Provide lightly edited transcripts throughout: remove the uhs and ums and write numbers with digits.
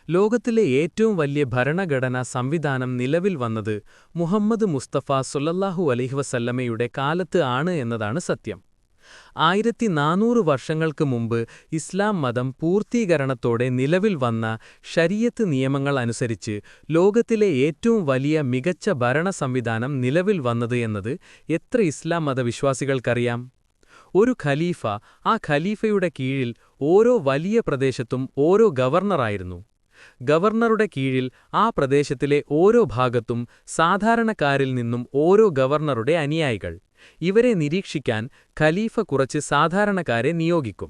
ലോകത്തിലെ ഏറ്റവും വലിയ ഭരണഘടനാ സംവിധാനം നിലവിൽ വന്നത് മുഹമ്മദ് മുസ്തഫ സല്ലല്ലാഹു അലൈഹി വസല്ലമയുടെ കാലത്ത് ആണ് എന്നതാണ് സത്യം. 1400 വർഷങ്ങൾക്ക് മുമ്പ് ഇസ്ലാം മതം പൂർത്തീകരണത്തോടെ നിലവിൽ വന്ന ശരീഅത്ത് നിയമങ്ങൾ അനുസരിച്ച് ലോകത്തിലെ ഏറ്റവും വലിയ മികച്ച ഭരണ സംവിധാനം നിലവിൽ വന്നത് എന്നത് എത്ര ഇസ്ലാം മതവിശ്വാസികൾക്കറിയാം? ഒരു ഖലീഫ, ആ ഖലീഫയുടെ കീഴിൽ ഓരോ വലിയ പ്രദേശത്തും ഓരോ ഗവർണറായിരുന്നു. ഗവർണറുടെ കീഴിൽ ആ പ്രദേശത്തിലെ ഓരോ ഭാഗത്തും സാധാരണക്കാരിൽ നിന്നും ഓരോ ഗവർണറുടെ അനുയായികൾ. ഇവരെ നിരീക്ഷിക്കാൻ ഖലീഫ കുറച്ച് സാധാരണക്കാരെ നിയോഗിക്കും.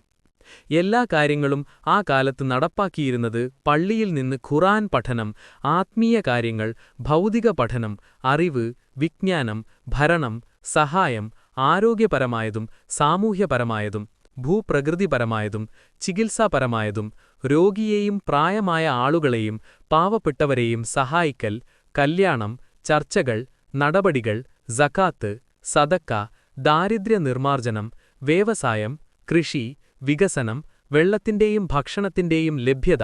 എല്ലാ കാര്യങ്ങളും ആ കാലത്ത് നടപ്പാക്കിയിരുന്നത് പള്ളിയിൽ നിന്ന് ഖുർആൻ പഠനം, ആത്മീയ കാര്യങ്ങൾ, ഭൗതിക പഠനം, അറിവ്, വിജ്ഞാനം, ഭരണം, സഹായം, ആരോഗ്യപരമായതും സാമൂഹ്യപരമായതും ഭൂപ്രകൃതിപരമായതും ചികിത്സാപരമായതും രോഗിയെയും പ്രായമായ ആളുകളെയും പാവപ്പെട്ടവരെയും സഹായിക്കൽ, കല്യാണം, ചർച്ചകൾ, നടപടികൾ, സകാത്ത്, സദക്ക, ദാരിദ്ര്യ നിർമ്മാർജ്ജനം, വ്യവസായം, കൃഷി, വികസനം, വെള്ളത്തിന്റെയും ഭക്ഷണത്തിന്റെയും ലഭ്യത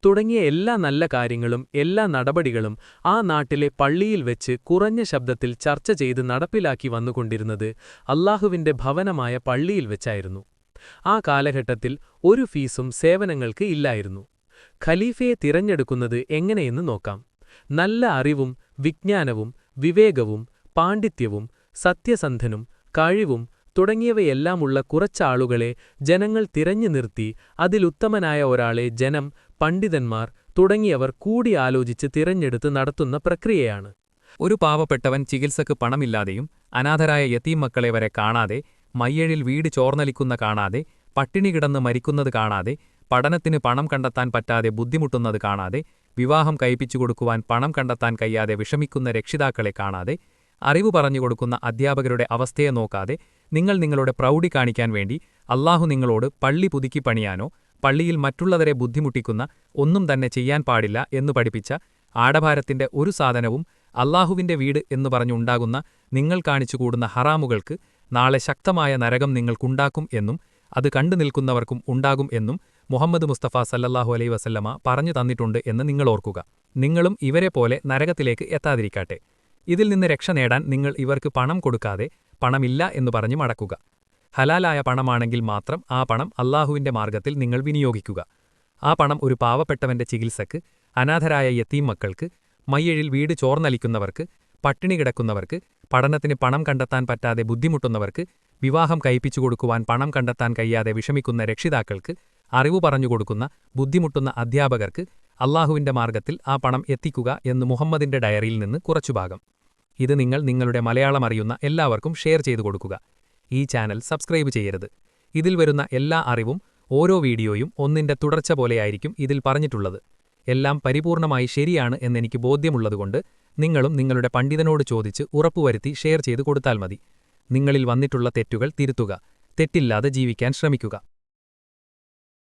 തുടങ്ങിയ എല്ലാ നല്ല കാര്യങ്ങളും എല്ലാ നടപടികളും ആ നാട്ടിലെ പള്ളിയിൽ വെച്ച് കുറഞ്ഞ ശബ്ദത്തിൽ ചർച്ച ചെയ്ത് നടപ്പിലാക്കി വന്നുകൊണ്ടിരുന്നത് അല്ലാഹുവിന്റെ ഭവനമായ പള്ളിയിൽ വെച്ചായിരുന്നു. ആ കാലഘട്ടത്തിൽ ഒരു ഫീസും സേവനങ്ങൾക്ക് ഇല്ലായിരുന്നു. ഖലീഫയെ തിരഞ്ഞെടുക്കുന്നത് എങ്ങനെയെന്ന് നോക്കാം. നല്ല അറിവും വിജ്ഞാനവും വിവേകവും പാണ്ഡിത്യവും സത്യസന്ധനും കഴിവും തുടങ്ങിയവയെല്ലാമുള്ള കുറച്ചാളുകളെ ജനങ്ങൾ തിരഞ്ഞു നിർത്തി അതിലുത്തമനായ ഒരാളെ ജനം, പണ്ഡിതന്മാർ തുടങ്ങിയവർ കൂടി ആലോചിച്ച് തിരഞ്ഞെടുത്ത് നടത്തുന്ന പ്രക്രിയയാണ്. ഒരു പാവപ്പെട്ടവൻ ചികിത്സക്ക് പണമില്ലാതെയും അനാഥരായ യതീം മക്കളെ വരെ കാണാതെ, മയ്യഴിൽ വീട് ചോർന്നലിക്കുന്ന കാണാതെ, പട്ടിണി കിടന്ന് മരിക്കുന്നത് കാണാതെ, പഠനത്തിന് പണം കണ്ടെത്താൻ പറ്റാതെ ബുദ്ധിമുട്ടുന്നത് കാണാതെ, വിവാഹം കഴിപ്പിച്ചു കൊടുക്കുവാൻ പണം കണ്ടെത്താൻ കഴിയാതെ വിഷമിക്കുന്ന രക്ഷിതാക്കളെ കാണാതെ, അറിവ് പറഞ്ഞുകൊടുക്കുന്ന അധ്യാപകരുടെ അവസ്ഥയെ നോക്കാതെ, നിങ്ങൾ നിങ്ങളുടെ പ്രൗഢി കാണിക്കാൻ വേണ്ടി അല്ലാഹു നിങ്ങളോട് പള്ളി പുതുക്കി പണിയാനോ പള്ളിയിൽ മറ്റുള്ളവരെ ബുദ്ധിമുട്ടിക്കുന്ന ഒന്നും തന്നെ ചെയ്യാൻ പാടില്ല എന്നു പഠിപ്പിച്ച ആഡംബരത്തിന്റെ ഒരു സാധനവും അല്ലാഹുവിന്റെ വീട് എന്നു പറഞ്ഞുണ്ടാകുന്ന നിങ്ങൾ കാണിച്ചു കൂടുന്ന ഹറാമുകൾക്ക് നാളെ ശക്തമായ നരകം നിങ്ങൾക്കുണ്ടാക്കും എന്നും അത് കണ്ടു നിൽക്കുന്നവർക്കും ഉണ്ടാകും എന്നും മുഹമ്മദ് മുസ്തഫ സല്ലല്ലാഹു അലൈഹി വസല്ലമ പറഞ്ഞു തന്നിട്ടുണ്ട് എന്ന് നിങ്ങൾ ഓർക്കുക. നിങ്ങളും ഇവരെ പോലെ നരകത്തിലേക്ക് എത്താതിരിക്കട്ടെ. ഇതിൽ നിന്ന് രക്ഷ നേടാൻ നിങ്ങൾ ഇവർക്ക് പണം കൊടുക്കാതെ പണമില്ല എന്നു പറഞ്ഞു മടക്കുക. ഹലാലായ പണമാണെങ്കിൽ മാത്രം ആ പണം അല്ലാഹുവിന്റെ മാർഗ്ഗത്തിൽ നിങ്ങൾ വിനിയോഗിക്കുക. ആ പണം ഒരു പാവപ്പെട്ടവന്റെ ചികിത്സക്ക്, അനാഥരായ യതീം മക്കൾക്ക്, മയ്യഴിൽ വീട് ചോർന്നലിക്കുന്നവർക്ക്, പട്ടിണി കിടക്കുന്നവർക്ക്, പഠനത്തിന് പണം കണ്ടെത്താൻ പറ്റാതെ ബുദ്ധിമുട്ടുന്നവർക്ക്, വിവാഹം കഴിപ്പിച്ചു കൊടുക്കുവാൻ പണം കണ്ടെത്താൻ കഴിയാതെ വിഷമിക്കുന്ന രക്ഷിതാക്കൾക്ക്, അറിവ് പറഞ്ഞുകൊടുക്കുന്ന ബുദ്ധിമുട്ടുന്ന അധ്യാപകർക്ക് അല്ലാഹുവിന്റെ മാർഗ്ഗത്തിൽ ആ പണം എത്തിക്കുക എന്ന് മുഹമ്മദിന്റെ ഡയറിയിൽ നിന്ന് കുറച്ചുഭാഗം. ഇത് നിങ്ങൾ നിങ്ങളുടെ മലയാളം അറിയുന്ന എല്ലാവർക്കും ഷെയർ ചെയ്തു കൊടുക്കുക. ഈ ചാനൽ സബ്സ്ക്രൈബ് ചെയ്യരുത്. ഇതിൽ വരുന്ന എല്ലാ അറിവും ഓരോ വീഡിയോയും ഒന്നിന്റെ തുടർച്ച പോലെയായിരിക്കും ഇതിൽ പറഞ്ഞിട്ടുള്ളത്. എല്ലാം പരിപൂർണമായി ശരിയാണ് എന്നെനിക്ക് ബോധ്യമുള്ളതുകൊണ്ട് നിങ്ങളും നിങ്ങളുടെ പണ്ഡിതനോട് ചോദിച്ച് ഉറപ്പുവരുത്തി ഷെയർ ചെയ്തു കൊടുത്താൽ മതി. നിങ്ങളിൽ വന്നിട്ടുള്ള തെറ്റുകൾ തിരുത്തുക. തെറ്റില്ലാതെ ജീവിക്കാൻ ശ്രമിക്കുക.